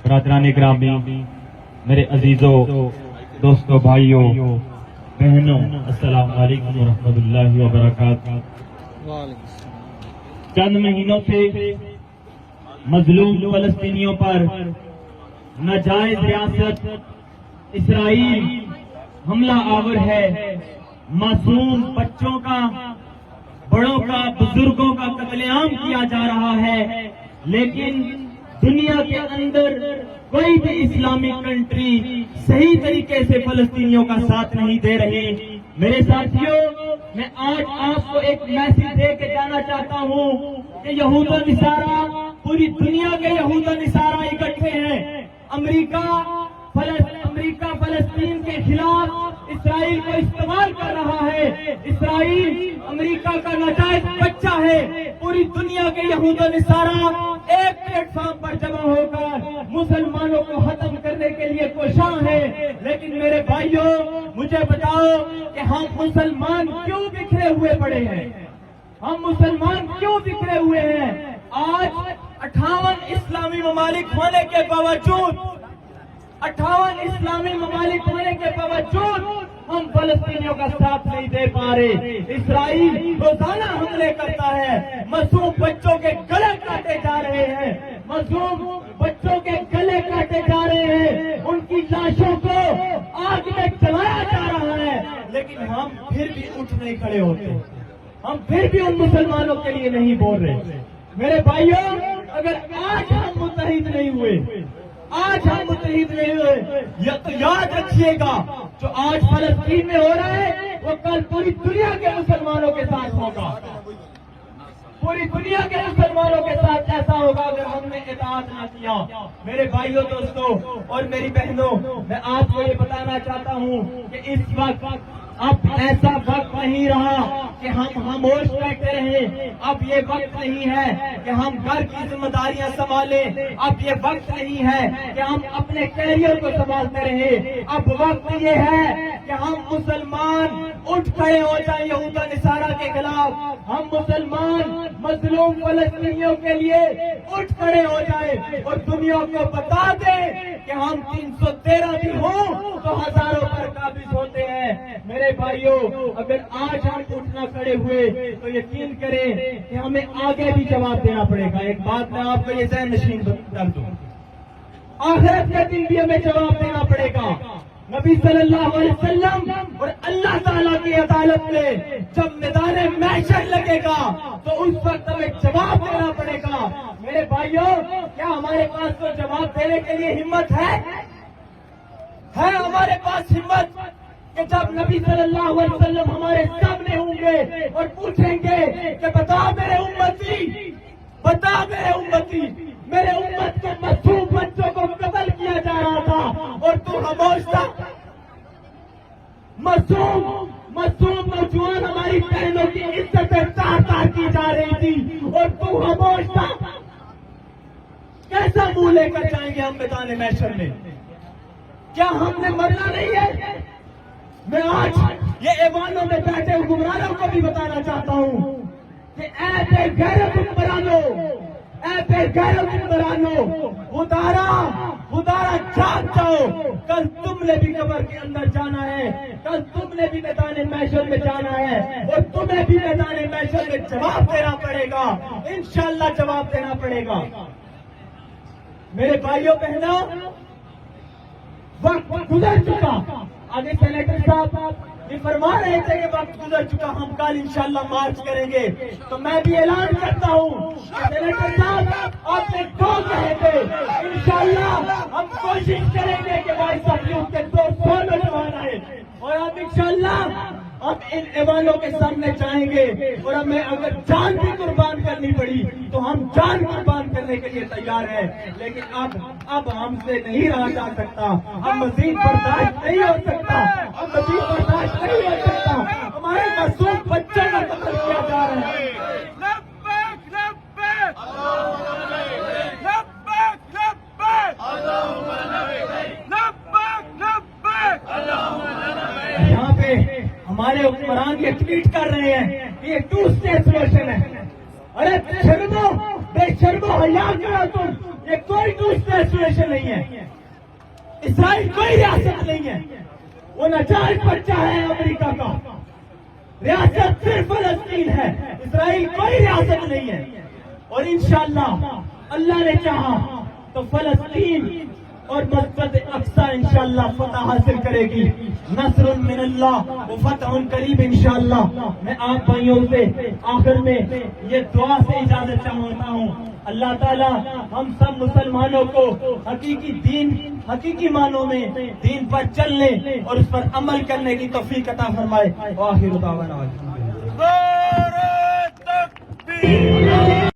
برادران گرامی، میرے عزیزوں، دوستوں، بھائیوں، بہنوں، السلام علیکم ورحمۃ اللہ وبرکاتہ۔ چند مہینوں سے مظلوم فلسطینیوں پر ناجائز ریاست اسرائیل حملہ آور ہے۔ معصوم بچوں کا، بڑوں کا، بزرگوں کا قتل عام کیا جا رہا ہے، لیکن دنیا کے اندر کوئی بھی اسلامی کنٹری صحیح طریقے سے فلسطینیوں کا ساتھ نہیں دے رہی۔ میرے ساتھیوں، میں آج آپ کو ایک میسج دے کے جانا چاہتا ہوں کہ یہود و نصارہ، پوری دنیا کے یہود و نصارہ اکٹھے ہیں۔ امریکہ فلسطین کے خلاف اسرائیل کو استعمال کر رہا ہے۔ اسرائیل امریکہ کا ناجائز بچہ ہے۔ پوری دنیا کے یہود و نصارہ ایک پلیٹ فارم پر جمع ہو کر مسلمانوں کو ختم کرنے کے لیے کوشاں ہے۔ لیکن میرے بھائیوں، مجھے بتاؤ کہ ہم مسلمان کیوں بکھرے ہوئے پڑے ہیں؟ ہم مسلمان کیوں بکھرے ہوئے ہیں؟ آج 58 اسلامی ممالک ہونے کے باوجود 58 اسلامی ممالک ہونے کے باوجود ہم فلسطینیوں کا ساتھ نہیں دے پا رہے۔ اسرائیل روزانہ حملے کرتا ہے، معصوم بچوں کے گلے کاٹے جا رہے ہیں، معصوم بچوں کے گلے کاٹے جا رہے ہیں، ان کی لاشوں کو آگ میں جلایا جا رہا ہے، لیکن ہم پھر بھی اٹھ نہیں کھڑے ہوتے، ہم پھر بھی ان مسلمانوں کے لیے نہیں بول رہے۔ میرے بھائیوں، اگر آج ہم متحد نہیں ہوئے، آج ہم متحد نہیں ہوئے، یا تو یاد رکھیے گا جو آج فلسطین میں ہو رہا ہے وہ کل پوری دنیا کے مسلمانوں کے ساتھ ہوگا۔ پوری دنیا کے مسلمانوں کے ساتھ ایسا ہوگا اگر ہم نے اطاعت نہ کیا۔ میرے بھائیوں، دوستوں اور میری بہنوں، میں آپ کو یہ بتانا چاہتا ہوں کہ اس وقت اب ایسا وقت نہیں رہا کہ ہم خاموش بیٹھے رہیں۔ اب یہ وقت نہیں ہے کہ ہم گھر کی ذمہ داریاں سنبھالیں۔ اب یہ وقت نہیں ہے کہ ہم اپنے کیریئر کو سنبھالتے رہیں۔ اب وقت یہ ہے کہ ہم مسلمان اٹھ کھڑے ہو جائیں یہود و نصارہ کے خلاف۔ ہم مسلمان مظلوم فلسطینیوں کے لیے اٹھ کھڑے ہو جائیں اور دنیا کو بتا دیں کہ ہم 313 بھی ہوں تو ہزاروں پر قابض ہوتے ہیں۔ میرے بھائیوں، اگر آج ہم اٹھنا کھڑے ہوئے تو یقین کریں کہ ہمیں آگے بھی جواب دینا پڑے گا۔ ایک بات میں آپ کو یہ ذہن نشین کر دوں، آخرت کے دن بھی ہمیں جواب دینا پڑے گا۔ نبی صلی اللہ علیہ وسلم اور اللہ تعالیٰ کی عدالت میں جب میدان محشر لگے گا تو اس وقت ہمیں جواب دینا پڑے گا۔ میرے بھائیوں، کیا ہمارے پاس تو جواب دینے کے لیے ہمت ہے ہمارے پاس ہمت کہ جب نبی صلی اللہ علیہ وسلم ہمارے سامنے ہوں گے اور پوچھیں گے کہ بتا میرے امتی، میرے امت کے معصوم بچوں کو قتل کیا جا رہا تھا اور تو خاموش تھا؟ معصوم نوجوان ہماری بہنوں کی عزت تار کی جا رہی تھی اور تو خاموش تھا؟ کیسا منہ لے کر جائیں گے ہم میدان محشر میں؟ کیا ہم نے مرنا نہیں ہے؟ میں آج یہ ایوانوں میں بیٹھے حکمرانوں کو بھی بتانا چاہتا ہوں کہ اے بے غیرت حکمرانوں، خدارا جاگ جاؤ، کل تم نے بھی قبر کے اندر جانا ہے، کل تم نے بھی میدان محشر میں جانا ہے اور تمہیں بھی میدان محشر میں جواب دینا پڑے گا، انشاءاللہ جواب دینا پڑے گا۔ میرے بھائیوں بہنوں، وقت گزر چکا۔ آگے سینیٹر صاحب یہ فرما رہے تھے کہ وقت گزر چکا، ہم کل انشاءاللہ مارچ کریں گے، تو میں بھی اعلان کرتا ہوں سینیٹر صاحب آپ نے جو کہے تھے انشاءاللہ ہم کوشش کریں گے کہ بھائی صاحب کے 200 نوجوان آئے اور آپ انشاءاللہ اب ان ایوانوں کے سامنے جائیں گے اور ہمیں اگر جان بھی قربان کرنی پڑی تو ہم جان قربان کرنے کے لیے تیار ہیں، لیکن اب ہم سے نہیں رہا جا سکتا، ہم مزید برداشت نہیں ہو سکتا، ہمارے معصوم بچوں کا قتل کیا جا رہا ہے۔ یہاں پہ ہمارے حکمران یہ ٹویٹ کر رہے ہیں کہ یہ 2 اسٹیٹ سولوشن ہے۔ ارے بے شرمو حیا کرو تم، یہ کوئی ٹو اسٹیٹ سولوشن نہیں ہے، اسرائیل کوئی ریاست نہیں ہے، وہ ناجائز بچہ ہے امریکہ کا، ریاست صرف فلسطین ہے، اسرائیل کوئی ریاست نہیں ہے، اور انشاءاللہ اللہ نے چاہا تو فلسطین اور مسجد اقصی انشاءاللہ فتح حاصل کرے گی، نصر من اللہ و فتح قریب انشاءاللہ۔ میں آپ بھائیوں سے آخر میں یہ دعا سے اجازت چاہتا ہوں، اللہ تعالیٰ ہم سب مسلمانوں کو حقیقی معنوں میں دین پر چلنے اور اس پر عمل کرنے کی توفیق عطا فرمائے۔ وآخر دعوانا